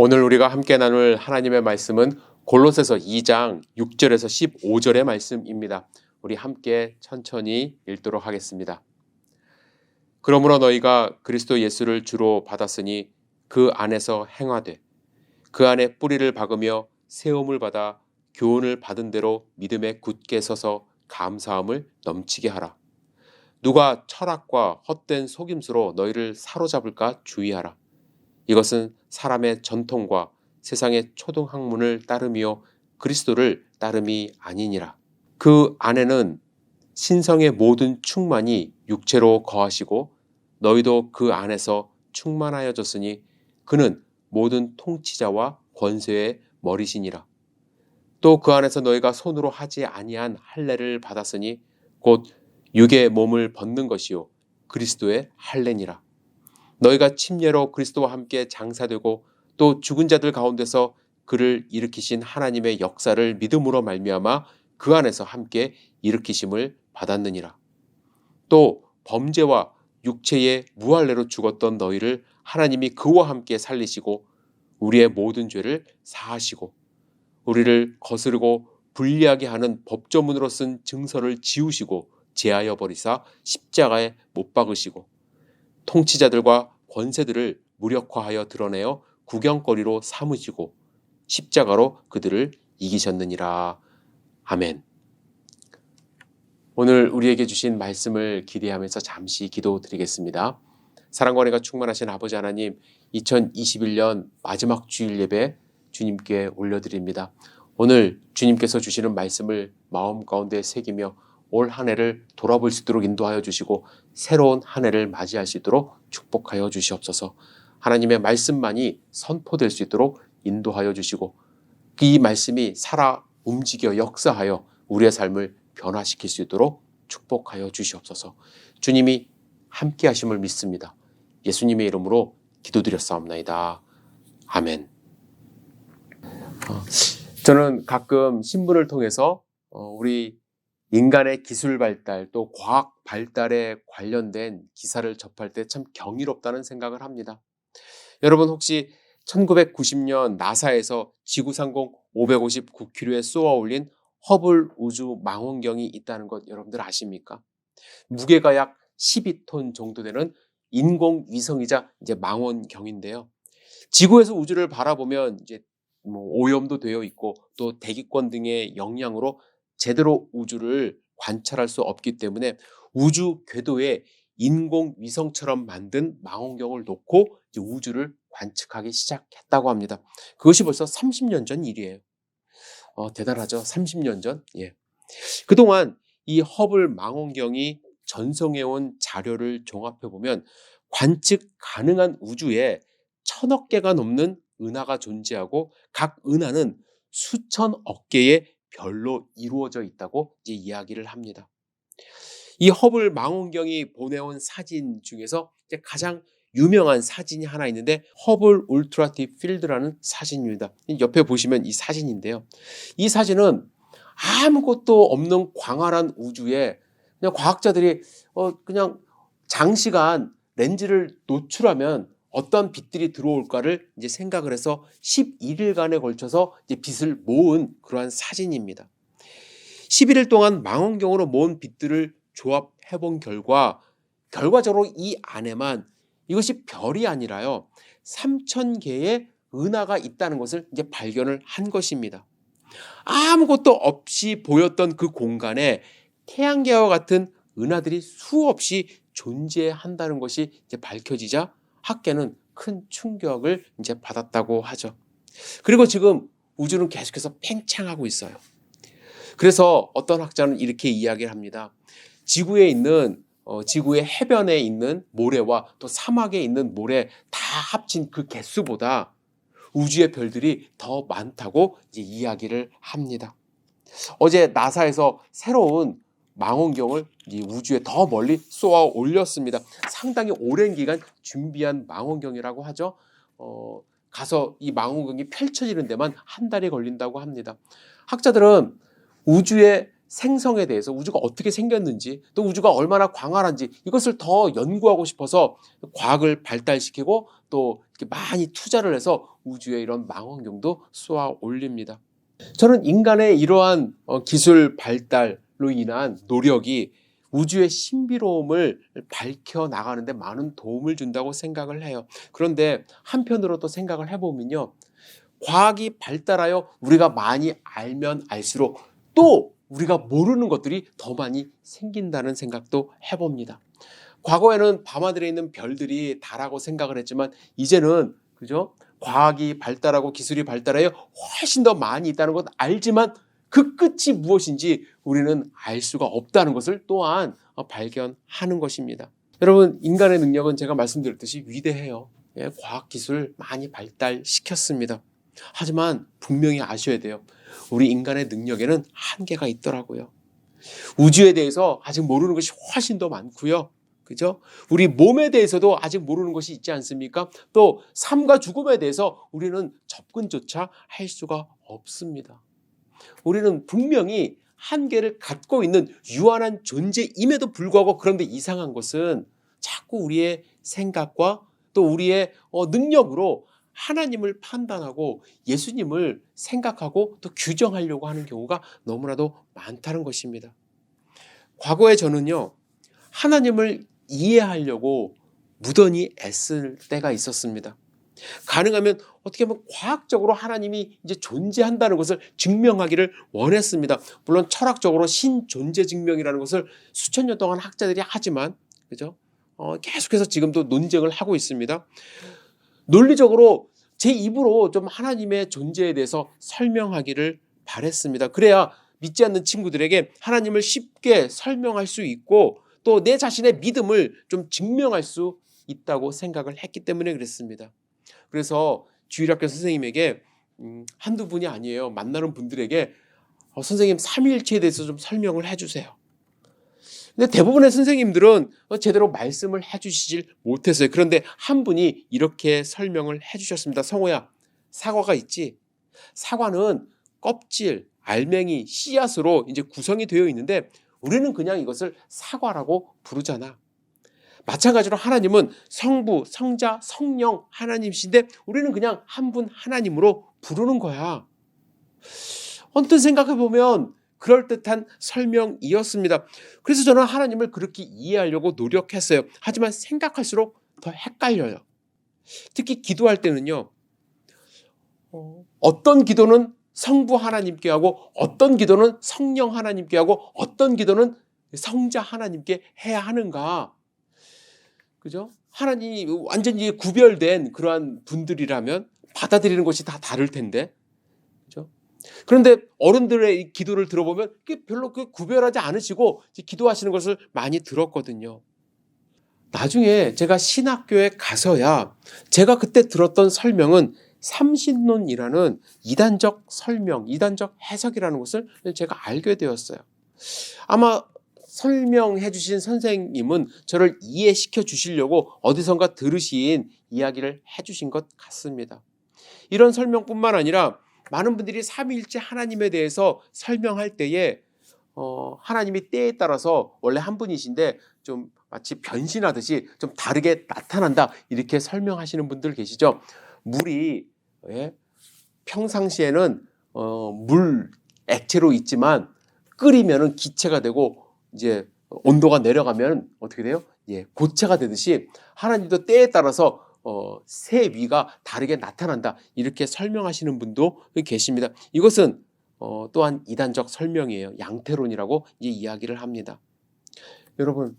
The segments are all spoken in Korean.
오늘 우리가 함께 나눌 하나님의 말씀은 골로새서 2장 6절에서 15절의 말씀입니다. 우리 함께 천천히 읽도록 하겠습니다. 그러므로 너희가 그리스도 예수를 주로 받았으니 그 안에서 행하되 그 안에 뿌리를 박으며 세움을 받아 교훈을 받은 대로 믿음에 굳게 서서 감사함을 넘치게 하라. 누가 철학과 헛된 속임수로 너희를 사로잡을까 주의하라. 이것은 사람의 전통과 세상의 초등학문을 따름이요 그리스도를 따름이 아니니라. 그 안에는 신성의 모든 충만이 육체로 거하시고 너희도 그 안에서 충만하여졌으니 그는 모든 통치자와 권세의 머리시니라. 또 그 안에서 너희가 손으로 하지 아니한 할례를 받았으니 곧 육의 몸을 벗는 것이요 그리스도의 할례니라. 너희가 침례로 그리스도와 함께 장사되고 또 죽은 자들 가운데서 그를 일으키신 하나님의 역사를 믿음으로 말미암아 그 안에서 함께 일으키심을 받았느니라. 또 범죄와 육체의 무할례로 죽었던 너희를 하나님이 그와 함께 살리시고 우리의 모든 죄를 사하시고 우리를 거스르고 불리하게 하는 법조문으로 쓴 증서를 지우시고 제하여 버리사 십자가에 못 박으시고 통치자들과 권세들을 무력화하여 드러내어 구경거리로 삼으시고 십자가로 그들을 이기셨느니라. 아멘. 오늘 우리에게 주신 말씀을 기대하면서 잠시 기도드리겠습니다. 사랑과 은혜가 충만하신 아버지 하나님, 2021년 마지막 주일 예배 주님께 올려드립니다. 오늘 주님께서 주시는 말씀을 마음 가운데 새기며 올 한 해를 돌아볼 수 있도록 인도하여 주시고 새로운 한 해를 맞이할 수 있도록 축복하여 주시옵소서. 하나님의 말씀만이 선포될 수 있도록 인도하여 주시고 이 말씀이 살아 움직여 역사하여 우리의 삶을 변화시킬 수 있도록 축복하여 주시옵소서. 주님이 함께 하심을 믿습니다. 예수님의 이름으로 기도드렸사옵나이다. 아멘. 저는 가끔 신문을 통해서 우리 인간의 기술 발달 또 과학 발달에 관련된 기사를 접할 때 참 경이롭다는 생각을 합니다. 여러분 혹시 1990년 나사에서 지구상공 559km에 쏘아 올린 허블 우주 망원경이 있다는 것 여러분들 아십니까? 무게가 약 12톤 정도 되는 인공위성이자 이제 망원경인데요. 지구에서 우주를 바라보면 이제 오염도 되어 있고 또 대기권 등의 영향으로 제대로 우주를 관찰할 수 없기 때문에 우주 궤도에 인공위성처럼 만든 망원경을 놓고 이제 우주를 관측하기 시작했다고 합니다. 그것이 벌써 30년 전 일이에요. 대단하죠? 30년 전. 예. 그동안 이 허블 망원경이 전송해온 자료를 종합해보면 관측 가능한 우주에 1000억 개가 넘는 은하가 존재하고 각 은하는 수천억 개의 별로 이루어져 있다고 이제 이야기를 합니다. 이 허블 망원경이 보내온 사진 중에서 이제 가장 유명한 사진이 하나 있는데 허블 울트라 딥 필드라는 사진입니다. 옆에 보시면 이 사진인데요. 이 사진은 아무것도 없는 광활한 우주에 그냥 과학자들이 그냥 장시간 렌즈를 노출하면 어떤 빛들이 들어올까를 이제 생각을 해서 11일간에 걸쳐서 이제 빛을 모은 그러한 사진입니다. 11일 동안 망원경으로 모은 빛들을 조합해 본 결과적으로 이 안에만 이것이 별이 아니라요 3000개의 은하가 있다는 것을 이제 발견을 한 것입니다. 아무것도 없이 보였던 그 공간에 태양계와 같은 은하들이 수없이 존재한다는 것이 이제 밝혀지자 학계는 큰 충격을 이제 받았다고 하죠. 그리고 지금 우주는 계속해서 팽창하고 있어요. 그래서 어떤 학자는 이렇게 이야기를 합니다. 지구의 해변에 있는 모래와 또 사막에 있는 모래 다 합친 그 개수보다 우주의 별들이 더 많다고 이제 이야기를 합니다. 어제 나사에서 새로운 망원경을 우주에 더 멀리 쏘아 올렸습니다. 상당히 오랜 기간 준비한 망원경이라고 하죠. 가서 이 망원경이 펼쳐지는 데만 한 달이 걸린다고 합니다. 학자들은 우주의 생성에 대해서 우주가 어떻게 생겼는지 또 우주가 얼마나 광활한지 이것을 더 연구하고 싶어서 과학을 발달시키고 또 이렇게 많이 투자를 해서 우주에 이런 망원경도 쏘아 올립니다. 저는 인간의 이러한 기술 발달로 인한 노력이 우주의 신비로움을 밝혀 나가는데 많은 도움을 준다고 생각을 해요. 그런데 한편으로 또 생각을 해보면요. 과학이 발달하여 우리가 많이 알면 알수록 또 우리가 모르는 것들이 더 많이 생긴다는 생각도 해봅니다. 과거에는 밤하늘에 있는 별들이 다라고 생각을 했지만 이제는 그죠? 과학이 발달하고 기술이 발달하여 훨씬 더 많이 있다는 것 알지만 그 끝이 무엇인지 우리는 알 수가 없다는 것을 또한 발견하는 것입니다. 여러분, 인간의 능력은 제가 말씀드렸듯이 위대해요. 과학 기술 많이 발달시켰습니다. 하지만 분명히 아셔야 돼요. 우리 인간의 능력에는 한계가 있더라고요. 우주에 대해서 아직 모르는 것이 훨씬 더 많고요. 그죠? 우리 몸에 대해서도 아직 모르는 것이 있지 않습니까? 또 삶과 죽음에 대해서 우리는 접근조차 할 수가 없습니다. 우리는 분명히 한계를 갖고 있는 유한한 존재임에도 불구하고 그런데 이상한 것은 자꾸 우리의 생각과 또 우리의 능력으로 하나님을 판단하고 예수님을 생각하고 또 규정하려고 하는 경우가 너무나도 많다는 것입니다. 과거에 저는요, 하나님을 이해하려고 무던히 애쓸 때가 있었습니다. 가능하면 어떻게 보면 과학적으로 하나님이 이제 존재한다는 것을 증명하기를 원했습니다. 물론 철학적으로 신존재 증명이라는 것을 수천 년 동안 학자들이 하지만, 그죠? 계속해서 지금도 논쟁을 하고 있습니다. 논리적으로 제 입으로 좀 하나님의 존재에 대해서 설명하기를 바랬습니다. 그래야 믿지 않는 친구들에게 하나님을 쉽게 설명할 수 있고 또 내 자신의 믿음을 좀 증명할 수 있다고 생각을 했기 때문에 그랬습니다. 그래서 주일학교 선생님에게 한두 분이 아니에요. 만나는 분들에게 선생님 삼위일체에 대해서 좀 설명을 해주세요. 근데 대부분의 선생님들은 제대로 말씀을 해주시질 못했어요. 그런데 한 분이 이렇게 설명을 해주셨습니다. 성호야, 사과가 있지? 사과는 껍질, 알맹이, 씨앗으로 이제 구성이 되어 있는데 우리는 그냥 이것을 사과라고 부르잖아. 마찬가지로 하나님은 성부, 성자, 성령 하나님이신데 우리는 그냥 한 분 하나님으로 부르는 거야. 언뜻 생각해보면 그럴듯한 설명이었습니다. 그래서 저는 하나님을 그렇게 이해하려고 노력했어요. 하지만 생각할수록 더 헷갈려요. 특히 기도할 때는요. 어떤 기도는 성부 하나님께 하고 어떤 기도는 성령 하나님께 하고 어떤 기도는 성자 하나님께 해야 하는가. 그죠? 하나님이 완전히 구별된 그러한 분들이라면 받아들이는 것이 다 다를 텐데. 그죠? 그런데 어른들의 기도를 들어보면 별로 구별하지 않으시고 기도하시는 것을 많이 들었거든요. 나중에 제가 신학교에 가서야 제가 그때 들었던 설명은 삼신론이라는 이단적 설명, 이단적 해석이라는 것을 제가 알게 되었어요. 아마 설명해 주신 선생님은 저를 이해시켜 주시려고 어디선가 들으신 이야기를 해 주신 것 같습니다. 이런 설명뿐만 아니라 많은 분들이 삼위일체 하나님에 대해서 설명할 때에 하나님이 때에 따라서 원래 한 분이신데 좀 마치 변신하듯이 좀 다르게 나타난다 이렇게 설명하시는 분들 계시죠. 물이 평상시에는 물 액체로 있지만 끓이면은 기체가 되고 이제 온도가 내려가면 어떻게 돼요? 고체가 되듯이 하나님도 때에 따라서 새 위가 다르게 나타난다 이렇게 설명하시는 분도 계십니다. 이것은 또한 이단적 설명이에요. 양태론이라고 이제 이야기를 합니다. 여러분,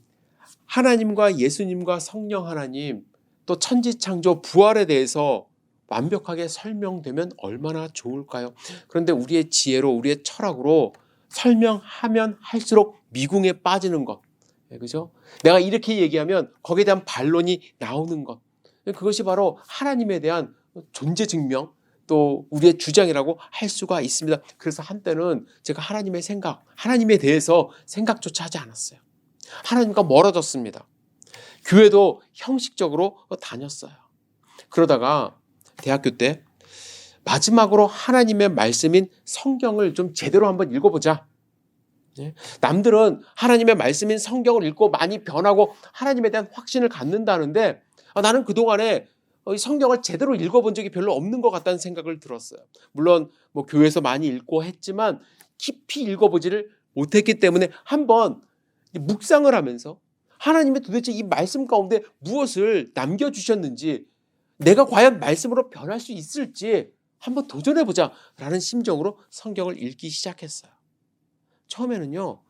하나님과 예수님과 성령 하나님 또 천지창조 부활에 대해서 완벽하게 설명되면 얼마나 좋을까요? 그런데 우리의 지혜로 우리의 철학으로 설명하면 할수록 미궁에 빠지는 것, 그죠? 내가 이렇게 얘기하면 거기에 대한 반론이 나오는 것, 그것이 바로 하나님에 대한 존재 증명 또 우리의 주장이라고 할 수가 있습니다. 그래서 한때는 제가 하나님의 생각, 하나님에 대해서 생각조차 하지 않았어요. 하나님과 멀어졌습니다. 교회도 형식적으로 다녔어요. 그러다가 대학교 때 마지막으로 하나님의 말씀인 성경을 좀 제대로 한번 읽어보자. 예? 남들은 하나님의 말씀인 성경을 읽고 많이 변하고 하나님에 대한 확신을 갖는다는데 나는 그동안에 이 성경을 제대로 읽어본 적이 별로 없는 것 같다는 생각을 들었어요. 물론 뭐 교회에서 많이 읽고 했지만 깊이 읽어보지를 못했기 때문에 한번 묵상을 하면서 하나님이 도대체 이 말씀 가운데 무엇을 남겨주셨는지, 내가 과연 말씀으로 변할 수 있을지 한번 도전해보자 라는 심정으로 성경을 읽기 시작했어요. 처음에는요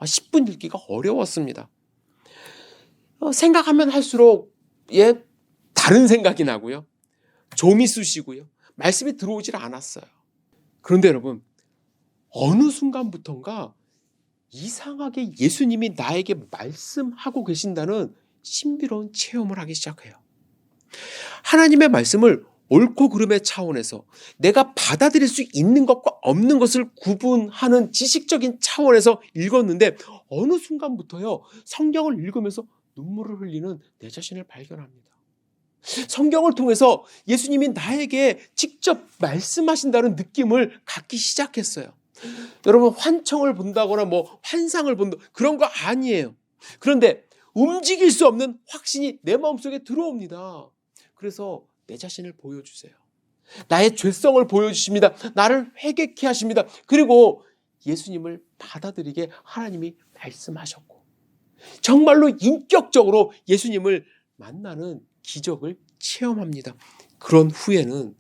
10분 읽기가 어려웠습니다. 생각하면 할수록 다른 생각이 나고요, 좀이 쑤시고요, 말씀이 들어오질 않았어요. 그런데 여러분, 어느 순간부턴가 이상하게 예수님이 나에게 말씀하고 계신다는 신비로운 체험을 하기 시작해요. 하나님의 말씀을 옳고 그름의 차원에서 내가 받아들일 수 있는 것과 없는 것을 구분하는 지식적인 차원에서 읽었는데 어느 순간부터요 성경을 읽으면서 눈물을 흘리는 내 자신을 발견합니다. 성경을 통해서 예수님이 나에게 직접 말씀하신다는 느낌을 갖기 시작했어요. 여러분, 환청을 본다거나 뭐 환상을 본다 그런 거 아니에요. 그런데 움직일 수 없는 확신이 내 마음속에 들어옵니다. 그래서 내 자신을 보여주세요. 나의 죄성을 보여주십니다. 나를 회개케 하십니다. 그리고 예수님을 받아들이게 하나님이 말씀하셨고 정말로 인격적으로 예수님을 만나는 기적을 체험합니다. 그런 후에는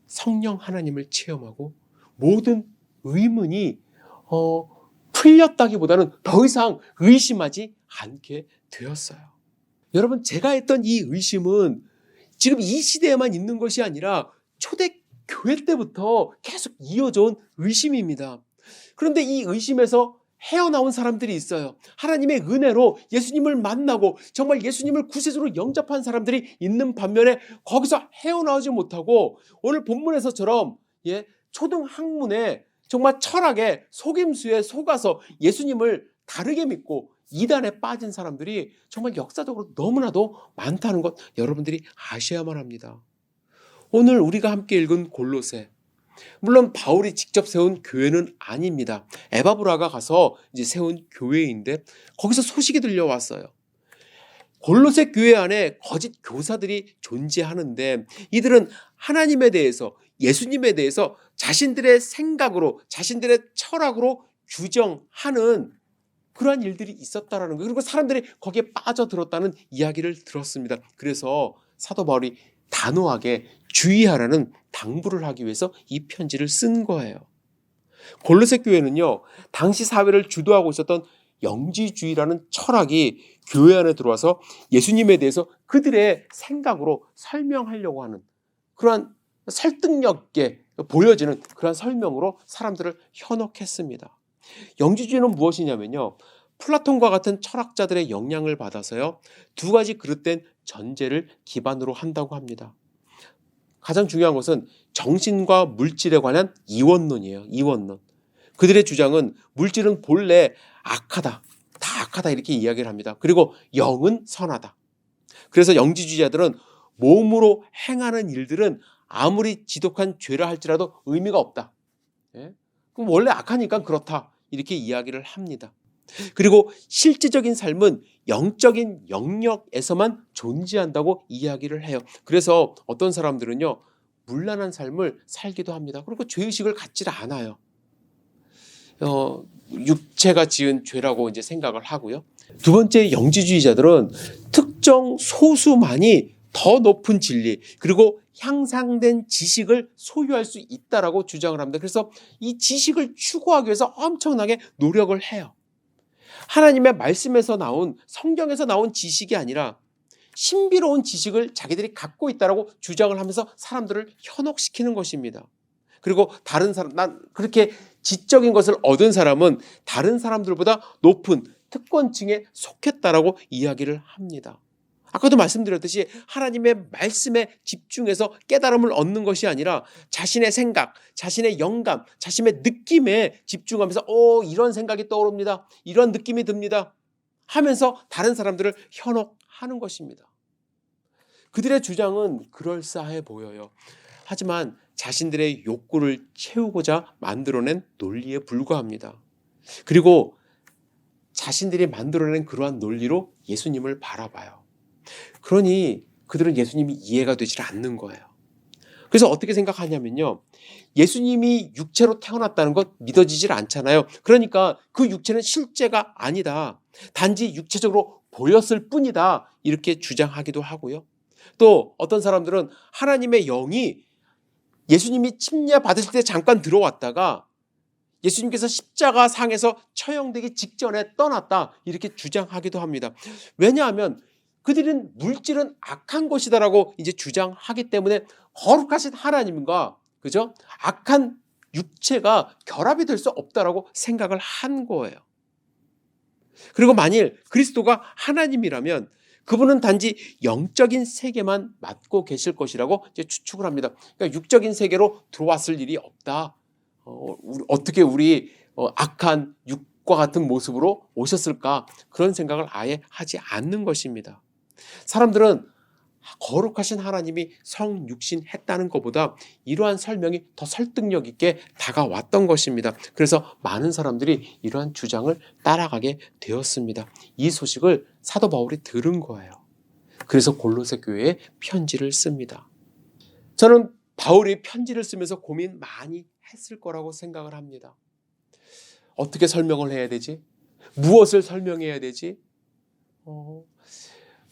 성령 하나님을 체험하고 모든 의문이 풀렸다기보다는 더 이상 의심하지 않게 되었어요. 여러분, 제가 했던 이 의심은 지금 이 시대에만 있는 것이 아니라 초대 교회 때부터 계속 이어져 온 의심입니다. 그런데 이 의심에서 헤어나온 사람들이 있어요. 하나님의 은혜로 예수님을 만나고 정말 예수님을 구세주로 영접한 사람들이 있는 반면에 거기서 헤어나오지 못하고 오늘 본문에서처럼 초등학문에 정말 철학에 속임수에 속아서 예수님을 다르게 믿고 이단에 빠진 사람들이 정말 역사적으로 너무나도 많다는 것 여러분들이 아셔야만 합니다. 오늘 우리가 함께 읽은 골로새, 물론 바울이 직접 세운 교회는 아닙니다. 에바브라가 가서 이제 세운 교회인데 거기서 소식이 들려왔어요. 골로새 교회 안에 거짓 교사들이 존재하는데 이들은 하나님에 대해서, 예수님에 대해서 자신들의 생각으로, 자신들의 철학으로 규정하는 그러한 일들이 있었다라는 거예요. 그리고 사람들이 거기에 빠져들었다는 이야기를 들었습니다. 그래서 사도 바울이 단호하게 주의하라는 당부를 하기 위해서 이 편지를 쓴 거예요. 골로새 교회는요, 당시 사회를 주도하고 있었던 영지주의라는 철학이 교회 안에 들어와서 예수님에 대해서 그들의 생각으로 설명하려고 하는 그러한 설득력 있게 보여지는 그러한 설명으로 사람들을 현혹했습니다. 영지주의는 무엇이냐면요, 플라톤과 같은 철학자들의 영향을 받아서요, 두 가지 그릇된 전제를 기반으로 한다고 합니다. 가장 중요한 것은 정신과 물질에 관한 이원론이에요. 이원론. 그들의 주장은 물질은 본래 악하다, 다 악하다 이렇게 이야기를 합니다. 그리고 영은 선하다. 그래서 영지주의자들은 몸으로 행하는 일들은 아무리 지독한 죄라 할지라도 의미가 없다. 그럼 원래 악하니까 그렇다. 이렇게 이야기를 합니다. 그리고 실질적인 삶은 영적인 영역에서만 존재한다고 이야기를 해요. 그래서 어떤 사람들은요, 문란한 삶을 살기도 합니다. 그리고 죄의식을 갖지 않아요. 육체가 지은 죄라고 이제 생각을 하고요. 두 번째, 영지주의자들은 특정 소수만이 더 높은 진리 그리고 향상된 지식을 소유할 수 있다라고 주장을 합니다. 그래서 이 지식을 추구하기 위해서 엄청나게 노력을 해요. 하나님의 말씀에서 나온, 성경에서 나온 지식이 아니라 신비로운 지식을 자기들이 갖고 있다라고 주장을 하면서 사람들을 현혹시키는 것입니다. 그리고 다른 사람, 난 그렇게 지적인 것을 얻은 사람은 다른 사람들보다 높은 특권층에 속했다라고 이야기를 합니다. 아까도 말씀드렸듯이 하나님의 말씀에 집중해서 깨달음을 얻는 것이 아니라 자신의 생각, 자신의 영감, 자신의 느낌에 집중하면서 이런 생각이 떠오릅니다. 이런 느낌이 듭니다. 하면서 다른 사람들을 현혹하는 것입니다. 그들의 주장은 그럴싸해 보여요. 하지만 자신들의 욕구를 채우고자 만들어낸 논리에 불과합니다. 그리고 자신들이 만들어낸 그러한 논리로 예수님을 바라봐요. 그러니 그들은 예수님이 이해가 되질 않는 거예요. 그래서 어떻게 생각하냐면요. 예수님이 육체로 태어났다는 것 믿어지질 않잖아요. 그러니까 그 육체는 실제가 아니다. 단지 육체적으로 보였을 뿐이다. 이렇게 주장하기도 하고요. 또 어떤 사람들은 하나님의 영이 예수님이 침례 받으실 때 잠깐 들어왔다가 예수님께서 십자가 상에서 처형되기 직전에 떠났다. 이렇게 주장하기도 합니다. 왜냐하면 그들은 물질은 악한 것이다라고 이제 주장하기 때문에 거룩하신 하나님과 그죠? 악한 육체가 결합이 될 수 없다라고 생각을 한 거예요. 그리고 만일 그리스도가 하나님이라면 그분은 단지 영적인 세계만 맡고 계실 것이라고 이제 추측을 합니다. 그러니까 육적인 세계로 들어왔을 일이 없다. 어떻게 우리 악한 육과 같은 모습으로 오셨을까? 그런 생각을 아예 하지 않는 것입니다. 사람들은 거룩하신 하나님이 성육신했다는 것보다 이러한 설명이 더 설득력 있게 다가왔던 것입니다. 그래서 많은 사람들이 이러한 주장을 따라가게 되었습니다. 이 소식을 사도 바울이 들은 거예요. 그래서 골로새 교회에 편지를 씁니다. 저는 바울이 편지를 쓰면서 고민 많이 했을 거라고 생각을 합니다. 어떻게 설명을 해야 되지? 무엇을 설명해야 되지?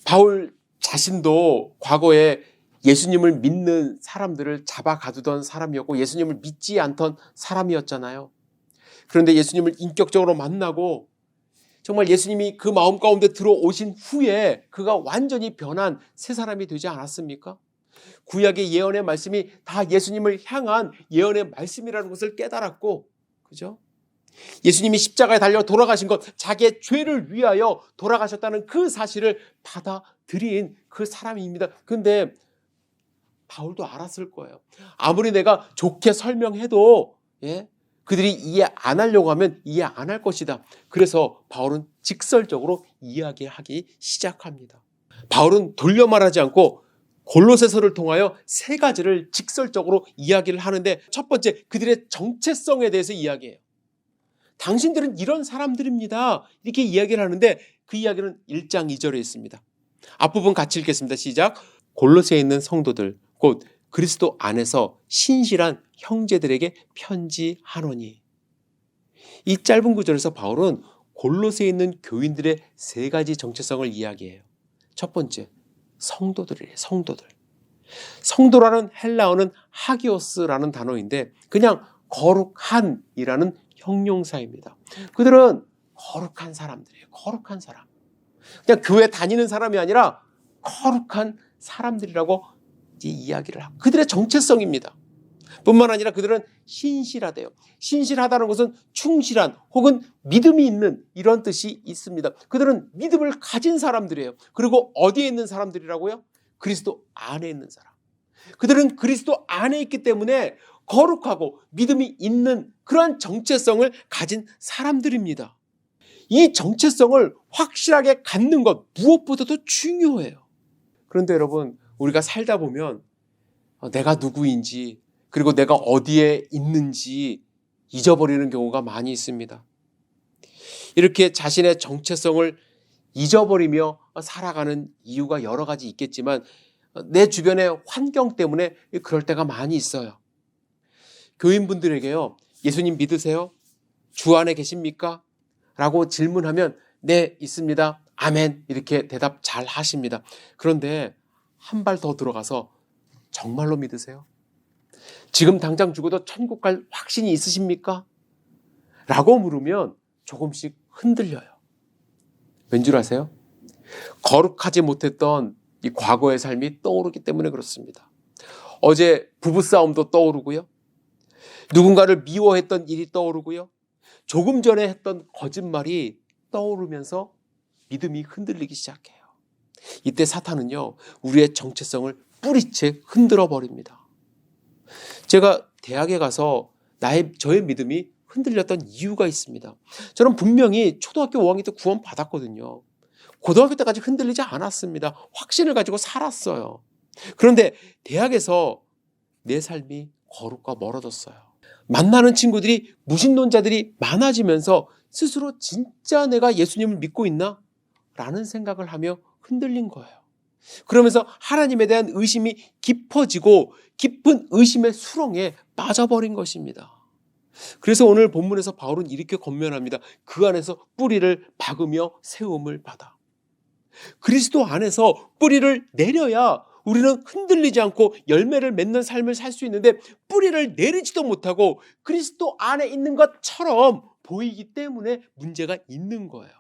바울 자신도 과거에 예수님을 믿는 사람들을 잡아 가두던 사람이었고 예수님을 믿지 않던 사람이었잖아요. 그런데 예수님을 인격적으로 만나고 정말 예수님이 그 마음 가운데 들어오신 후에 그가 완전히 변한 새 사람이 되지 않았습니까? 구약의 예언의 말씀이 다 예수님을 향한 예언의 말씀이라는 것을 깨달았고, 그죠? 예수님이 십자가에 달려 돌아가신 것, 자기의 죄를 위하여 돌아가셨다는 그 사실을 받아들인 그 사람입니다. 근데 바울도 알았을 거예요. 아무리 내가 좋게 설명해도 그들이 이해 안 하려고 하면 이해 안 할 것이다. 그래서 바울은 직설적으로 이야기하기 시작합니다. 바울은 돌려 말하지 않고 골로새서를 통하여 세 가지를 직설적으로 이야기를 하는데, 첫 번째, 그들의 정체성에 대해서 이야기해요. 당신들은 이런 사람들입니다. 이렇게 이야기를 하는데 그 이야기는 1장 2절에 있습니다. 앞부분 같이 읽겠습니다. 시작. 골로새에 있는 성도들 곧 그리스도 안에서 신실한 형제들에게 편지하노니. 이 짧은 구절에서 바울은 골로새에 있는 교인들의 세 가지 정체성을 이야기해요. 첫 번째, 성도들이에요. 성도들. 성도라는 헬라어는 하기오스라는 단어인데 그냥 거룩한이라는 형용사입니다. 그들은 거룩한 사람들이에요. 거룩한 사람. 그냥 교회 다니는 사람이 아니라 거룩한 사람들이라고 이야기를 하고, 그들의 정체성입니다. 뿐만 아니라 그들은 신실하대요. 신실하다는 것은 충실한 혹은 믿음이 있는 이런 뜻이 있습니다. 그들은 믿음을 가진 사람들이에요. 그리고 어디에 있는 사람들이라고요? 그리스도 안에 있는 사람. 그들은 그리스도 안에 있기 때문에 거룩하고 믿음이 있는 그러한 정체성을 가진 사람들입니다. 이 정체성을 확실하게 갖는 것 무엇보다도 중요해요. 그런데 여러분, 우리가 살다 보면 내가 누구인지 그리고 내가 어디에 있는지 잊어버리는 경우가 많이 있습니다. 이렇게 자신의 정체성을 잊어버리며 살아가는 이유가 여러 가지 있겠지만 내 주변의 환경 때문에 그럴 때가 많이 있어요. 교인분들에게요, 예수님 믿으세요? 주 안에 계십니까? 라고 질문하면 네, 있습니다. 아멘. 이렇게 대답 잘 하십니다. 그런데 한 발 더 들어가서 정말로 믿으세요? 지금 당장 죽어도 천국 갈 확신이 있으십니까? 라고 물으면 조금씩 흔들려요. 왠 줄 아세요? 거룩하지 못했던 이 과거의 삶이 떠오르기 때문에 그렇습니다. 어제 부부싸움도 떠오르고요. 누군가를 미워했던 일이 떠오르고요. 조금 전에 했던 거짓말이 떠오르면서 믿음이 흔들리기 시작해요. 이때 사탄은요, 우리의 정체성을 뿌리채 흔들어 버립니다. 제가 대학에 가서 저의 믿음이 흔들렸던 이유가 있습니다. 저는 분명히 초등학교 5학년 때 구원 받았거든요. 고등학교 때까지 흔들리지 않았습니다. 확신을 가지고 살았어요. 그런데 대학에서 내 삶이 거룩과 멀어졌어요. 만나는 친구들이 무신론자들이 많아지면서 스스로 진짜 내가 예수님을 믿고 있나? 라는 생각을 하며 흔들린 거예요. 그러면서 하나님에 대한 의심이 깊어지고 깊은 의심의 수렁에 빠져버린 것입니다. 그래서 오늘 본문에서 바울은 이렇게 권면합니다. 그 안에서 뿌리를 박으며 세움을 받아. 그리스도 안에서 뿌리를 내려야 우리는 흔들리지 않고 열매를 맺는 삶을 살 수 있는데, 뿌리를 내리지도 못하고 그리스도 안에 있는 것처럼 보이기 때문에 문제가 있는 거예요.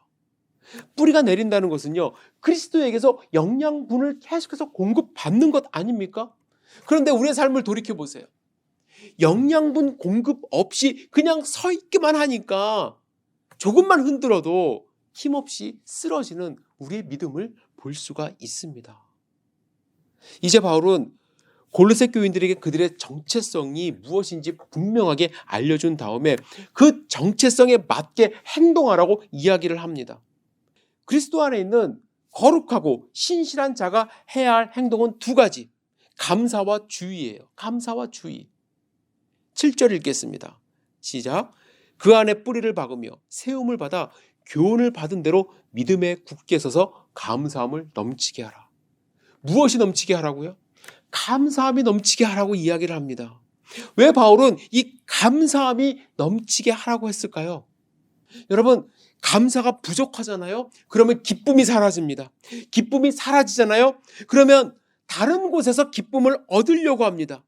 뿌리가 내린다는 것은요, 그리스도에게서 영양분을 계속해서 공급받는 것 아닙니까? 그런데 우리의 삶을 돌이켜 보세요. 영양분 공급 없이 그냥 서 있기만 하니까 조금만 흔들어도 힘없이 쓰러지는 우리의 믿음을 볼 수가 있습니다. 이제 바울은 골로새 교인들에게 그들의 정체성이 무엇인지 분명하게 알려준 다음에 그 정체성에 맞게 행동하라고 이야기를 합니다. 그리스도 안에 있는 거룩하고 신실한 자가 해야 할 행동은 두 가지. 감사와 주의예요. 감사와 주의. 7절 읽겠습니다. 시작. 그 안에 뿌리를 박으며 세움을 받아 교훈을 받은 대로 믿음에 굳게 서서 감사함을 넘치게 하라. 무엇이 넘치게 하라고요? 감사함이 넘치게 하라고 이야기를 합니다. 왜 바울은 이 감사함이 넘치게 하라고 했을까요? 여러분, 감사가 부족하잖아요? 그러면 기쁨이 사라집니다. 기쁨이 사라지잖아요? 그러면 다른 곳에서 기쁨을 얻으려고 합니다.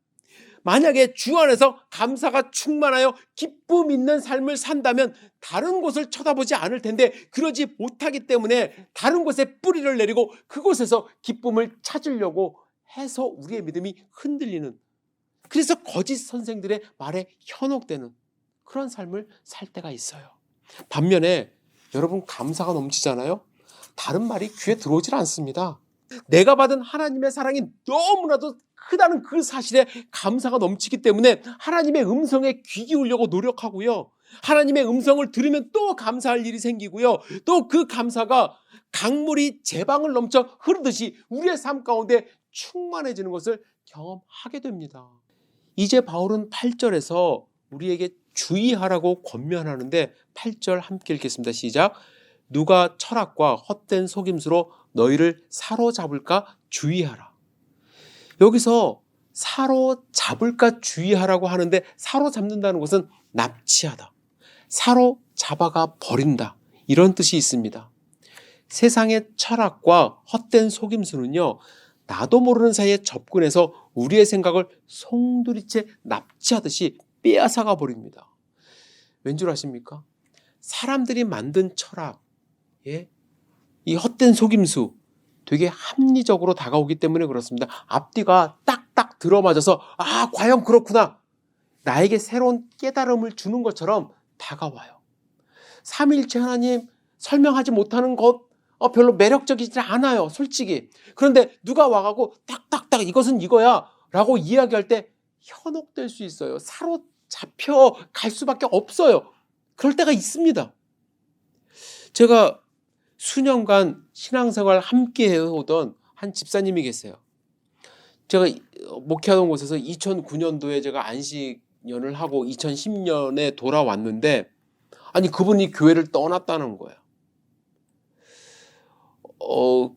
만약에 주 안에서 감사가 충만하여 기쁨 있는 삶을 산다면 다른 곳을 쳐다보지 않을 텐데, 그러지 못하기 때문에 다른 곳에 뿌리를 내리고 그곳에서 기쁨을 찾으려고 해서 우리의 믿음이 흔들리는, 그래서 거짓 선생들의 말에 현혹되는 그런 삶을 살 때가 있어요. 반면에 여러분, 감사가 넘치잖아요? 다른 말이 귀에 들어오질 않습니다. 내가 받은 하나님의 사랑이 너무나도 크다는 그 사실에 감사가 넘치기 때문에 하나님의 음성에 귀 기울려고 노력하고요. 하나님의 음성을 들으면 또 감사할 일이 생기고요. 또 그 감사가 강물이 제방을 넘쳐 흐르듯이 우리의 삶 가운데 충만해지는 것을 경험하게 됩니다. 이제 바울은 8절에서 우리에게 주의하라고 권면하는데, 8절 함께 읽겠습니다. 시작. 누가 철학과 헛된 속임수로 너희를 사로잡을까 주의하라. 여기서 사로잡을까 주의하라고 하는데, 사로잡는다는 것은 납치하다, 사로잡아가 버린다, 이런 뜻이 있습니다. 세상의 철학과 헛된 속임수는요, 나도 모르는 사이에 접근해서 우리의 생각을 송두리째 납치하듯이 빼앗아가 버립니다. 왠 줄 아십니까? 사람들이 만든 철학, 이 헛된 속임수, 되게 합리적으로 다가오기 때문에 그렇습니다. 앞뒤가 딱딱 들어맞아서 과연 그렇구나, 나에게 새로운 깨달음을 주는 것처럼 다가와요. 삼위일체 하나님 설명하지 못하는 것 별로 매력적이지 않아요, 솔직히. 그런데 누가 와가고 딱딱딱 이것은 이거야 라고 이야기할 때 현혹될 수 있어요. 사로잡혀 갈 수밖에 없어요. 그럴 때가 있습니다. 제가 수년간 신앙생활 함께 해오던 한 집사님이 계세요. 제가 목회하던 곳에서 2009년도에 제가 안식년을 하고 2010년에 돌아왔는데, 아니 그분이 교회를 떠났다는 거예요.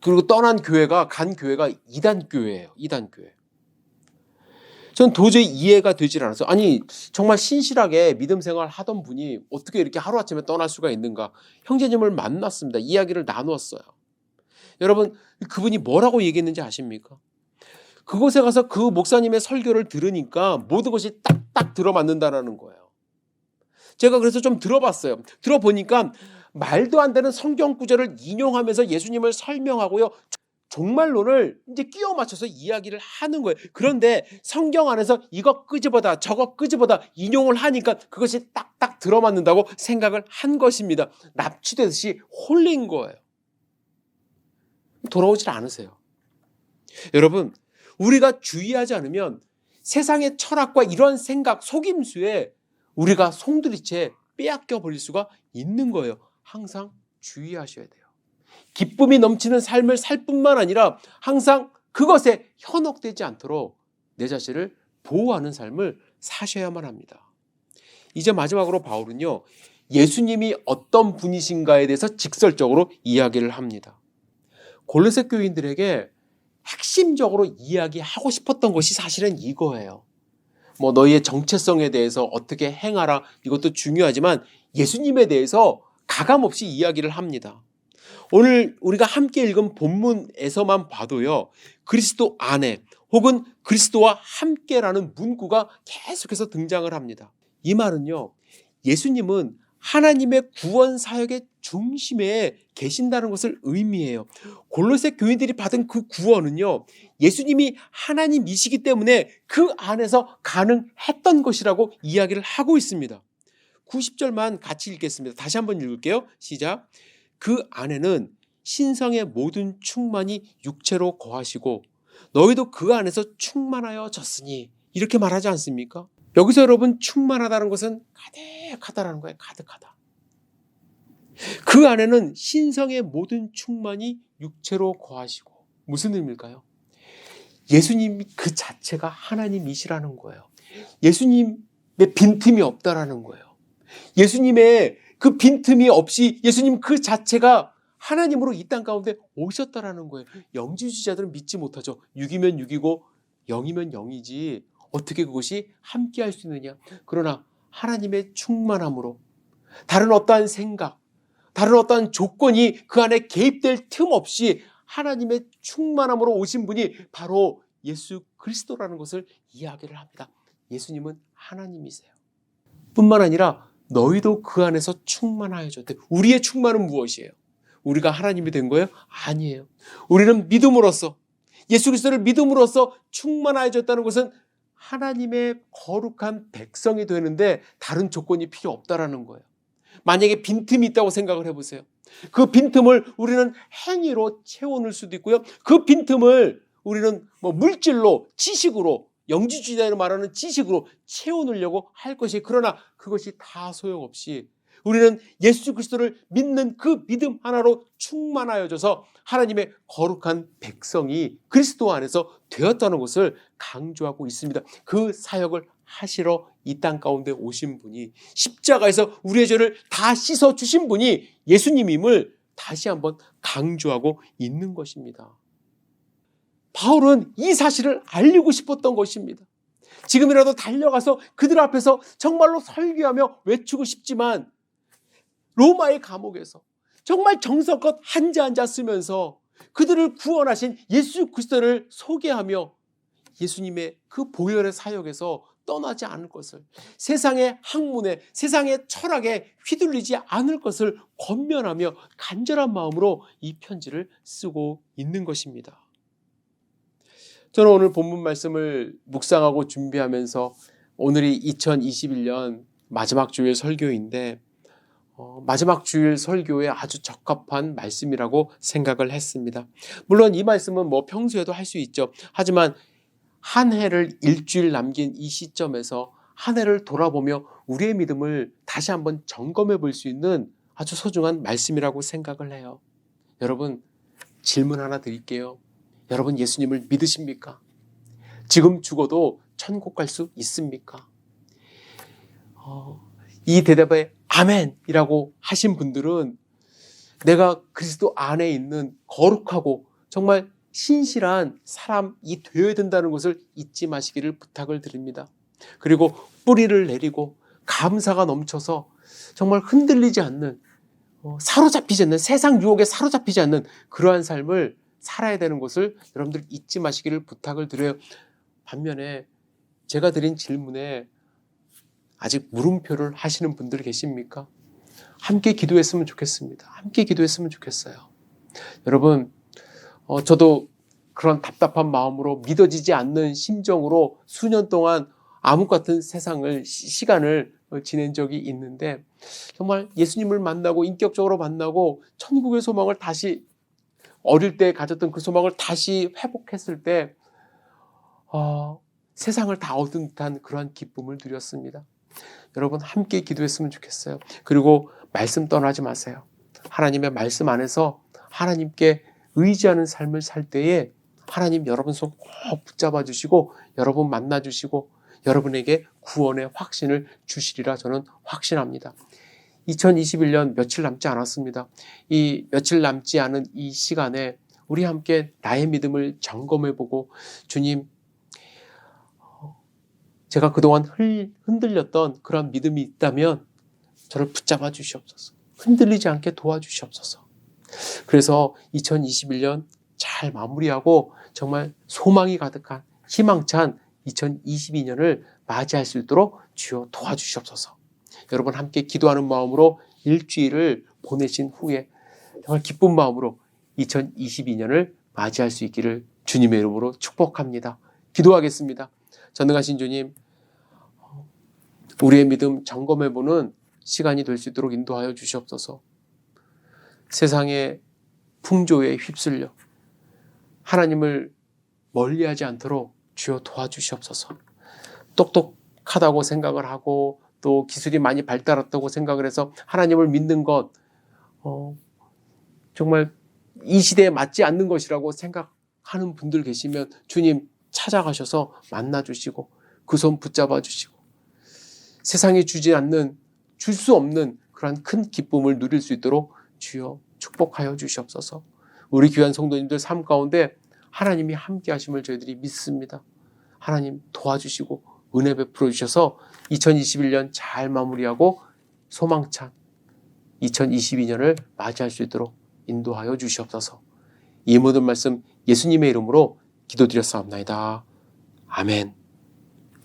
그리고 떠난 교회가, 간 교회가 이단교회예요. 이단교회. 전 도저히 이해가 되질 않았어요. 아니 정말 신실하게 믿음 생활 하던 분이 어떻게 이렇게 하루아침에 떠날 수가 있는가. 형제님을 만났습니다. 이야기를 나누었어요. 여러분, 그분이 뭐라고 얘기했는지 아십니까? 그곳에 가서 그 목사님의 설교를 들으니까 모든 것이 딱딱 들어맞는다라는 거예요. 제가 그래서 좀 들어봤어요. 들어보니까 말도 안 되는 성경 구절을 인용하면서 예수님을 설명하고요, 종말론을 이제 끼워 맞춰서 이야기를 하는 거예요. 그런데 성경 안에서 이거 끄집어다 저거 끄집어다 인용을 하니까 그것이 딱딱 들어맞는다고 생각을 한 것입니다. 납치되듯이 홀린 거예요. 돌아오질 않으세요. 여러분, 우리가 주의하지 않으면 세상의 철학과 이런 생각, 속임수에 우리가 송두리째 빼앗겨 버릴 수가 있는 거예요. 항상 주의하셔야 돼요. 기쁨이 넘치는 삶을 살 뿐만 아니라 항상 그것에 현혹되지 않도록 내 자신을 보호하는 삶을 사셔야만 합니다. 이제 마지막으로 바울은요, 예수님이 어떤 분이신가에 대해서 직설적으로 이야기를 합니다. 골로새 교인들에게 핵심적으로 이야기하고 싶었던 것이 사실은 이거예요. 너희의 정체성에 대해서 어떻게 행하라, 이것도 중요하지만 예수님에 대해서 가감없이 이야기를 합니다. 오늘 우리가 함께 읽은 본문에서만 봐도요, 그리스도 안에 혹은 그리스도와 함께라는 문구가 계속해서 등장을 합니다. 이 말은요, 예수님은 하나님의 구원 사역의 중심에 계신다는 것을 의미해요. 골로새 교인들이 받은 그 구원은요, 예수님이 하나님이시기 때문에 그 안에서 가능했던 것이라고 이야기를 하고 있습니다. 90절만 같이 읽겠습니다. 다시 한번 읽을게요. 시작. 그 안에는 신성의 모든 충만이 육체로 거하시고 너희도 그 안에서 충만하여졌으니, 이렇게 말하지 않습니까? 여기서 여러분, 충만하다는 것은 가득하다라는 거예요. 가득하다. 그 안에는 신성의 모든 충만이 육체로 거하시고, 무슨 의미일까요? 예수님 그 자체가 하나님이시라는 거예요. 예수님의 빈틈이 없다라는 거예요. 예수님의 그 빈틈이 없이 예수님 그 자체가 하나님으로 이 땅 가운데 오셨다라는 거예요. 영지주의자들은 믿지 못하죠. 6이면 6이고 0이면 0이지 어떻게 그것이 함께할 수 있느냐. 그러나 하나님의 충만함으로 다른 어떠한 생각, 다른 어떠한 조건이 그 안에 개입될 틈 없이 하나님의 충만함으로 오신 분이 바로 예수 그리스도라는 것을 이야기를 합니다. 예수님은 하나님이세요. 뿐만 아니라 너희도 그 안에서 충만하여졌대. 우리의 충만은 무엇이에요? 우리가 하나님이 된 거예요? 아니에요. 우리는 믿음으로써, 예수 그리스도를 믿음으로써 충만하여졌다는 것은 하나님의 거룩한 백성이 되는데 다른 조건이 필요 없다라는 거예요. 만약에 빈틈이 있다고 생각을 해보세요. 그 빈틈을 우리는 행위로 채워넣을 수도 있고요. 그 빈틈을 우리는 물질로, 지식으로, 영지주의자로 말하는 지식으로 채워넣으려고 할 것이, 그러나 그것이 다 소용없이 우리는 예수 그리스도를 믿는 그 믿음 하나로 충만하여져서 하나님의 거룩한 백성이 그리스도 안에서 되었다는 것을 강조하고 있습니다. 그 사역을 하시러 이 땅 가운데 오신 분이, 십자가에서 우리의 죄를 다 씻어주신 분이 예수님임을 다시 한번 강조하고 있는 것입니다. 바울은 이 사실을 알리고 싶었던 것입니다. 지금이라도 달려가서 그들 앞에서 정말로 설교하며 외치고 싶지만 로마의 감옥에서 정말 정성껏 한자 한자 쓰면서 그들을 구원하신 예수 그리스도를 소개하며 예수님의 그 보혈의 사역에서 떠나지 않을 것을, 세상의 학문에, 세상의 철학에 휘둘리지 않을 것을 권면하며 간절한 마음으로 이 편지를 쓰고 있는 것입니다. 저는 오늘 본문 말씀을 묵상하고 준비하면서 오늘이 2021년 마지막 주일 설교인데 마지막 주일 설교에 아주 적합한 말씀이라고 생각을 했습니다. 물론 이 말씀은 평소에도 할 수 있죠. 하지만 한 해를 일주일 남긴 이 시점에서 한 해를 돌아보며 우리의 믿음을 다시 한번 점검해 볼 수 있는 아주 소중한 말씀이라고 생각을 해요. 여러분, 질문 하나 드릴게요. 여러분, 예수님을 믿으십니까? 지금 죽어도 천국 갈 수 있습니까? 이 대답에 아멘이라고 하신 분들은 내가 그리스도 안에 있는 거룩하고 정말 신실한 사람이 되어야 된다는 것을 잊지 마시기를 부탁을 드립니다. 그리고 뿌리를 내리고 감사가 넘쳐서 정말 흔들리지 않는, 사로잡히지 않는, 세상 유혹에 사로잡히지 않는 그러한 삶을 살아야 되는 것을 여러분들 잊지 마시기를 부탁을 드려요. 반면에 제가 드린 질문에 아직 물음표를 하시는 분들 계십니까? 함께 기도했으면 좋겠습니다. 함께 기도했으면 좋겠어요. 여러분, 저도 그런 답답한 마음으로, 믿어지지 않는 심정으로 수년 동안 암흑 같은 시간을 지낸 적이 있는데, 정말 예수님을 만나고 인격적으로 만나고 천국의 소망을 다시, 어릴 때 가졌던 그 소망을 다시 회복했을 때 세상을 다 얻은 듯한 그러한 기쁨을 누렸습니다. 여러분, 함께 기도했으면 좋겠어요. 그리고 말씀 떠나지 마세요. 하나님의 말씀 안에서 하나님께 의지하는 삶을 살 때에 하나님 여러분 손 꼭 붙잡아 주시고 여러분 만나 주시고 여러분에게 구원의 확신을 주시리라 저는 확신합니다. 2021년 며칠 남지 않았습니다. 이 며칠 남지 않은 이 시간에 우리 함께 나의 믿음을 점검해보고, 주님, 제가 그동안 흔들렸던 그런 믿음이 있다면 저를 붙잡아 주시옵소서. 흔들리지 않게 도와주시옵소서. 그래서 2021년 잘 마무리하고 정말 소망이 가득한 희망찬 2022년을 맞이할 수 있도록 주여 도와주시옵소서. 여러분 함께 기도하는 마음으로 일주일을 보내신 후에 정말 기쁜 마음으로 2022년을 맞이할 수 있기를 주님의 이름으로 축복합니다. 기도하겠습니다. 전능하신 주님, 우리의 믿음 점검해보는 시간이 될 수 있도록 인도하여 주시옵소서. 세상의 풍조에 휩쓸려 하나님을 멀리하지 않도록 주여 도와주시옵소서. 똑똑하다고 생각을 하고 또 기술이 많이 발달했다고 생각을 해서 하나님을 믿는 것, 정말 이 시대에 맞지 않는 것이라고 생각하는 분들 계시면 주님 찾아가셔서 만나주시고 그 손 붙잡아 주시고 세상이 주지 않는, 줄 수 없는 그러한 큰 기쁨을 누릴 수 있도록 주여 축복하여 주시옵소서. 우리 귀한 성도님들 삶 가운데 하나님이 함께 하심을 저희들이 믿습니다. 하나님 도와주시고 은혜 베풀어 주셔서 2021년 잘 마무리하고 소망찬 2022년을 맞이할 수 있도록 인도하여 주시옵소서. 이 모든 말씀 예수님의 이름으로 기도드렸사옵나이다. 아멘.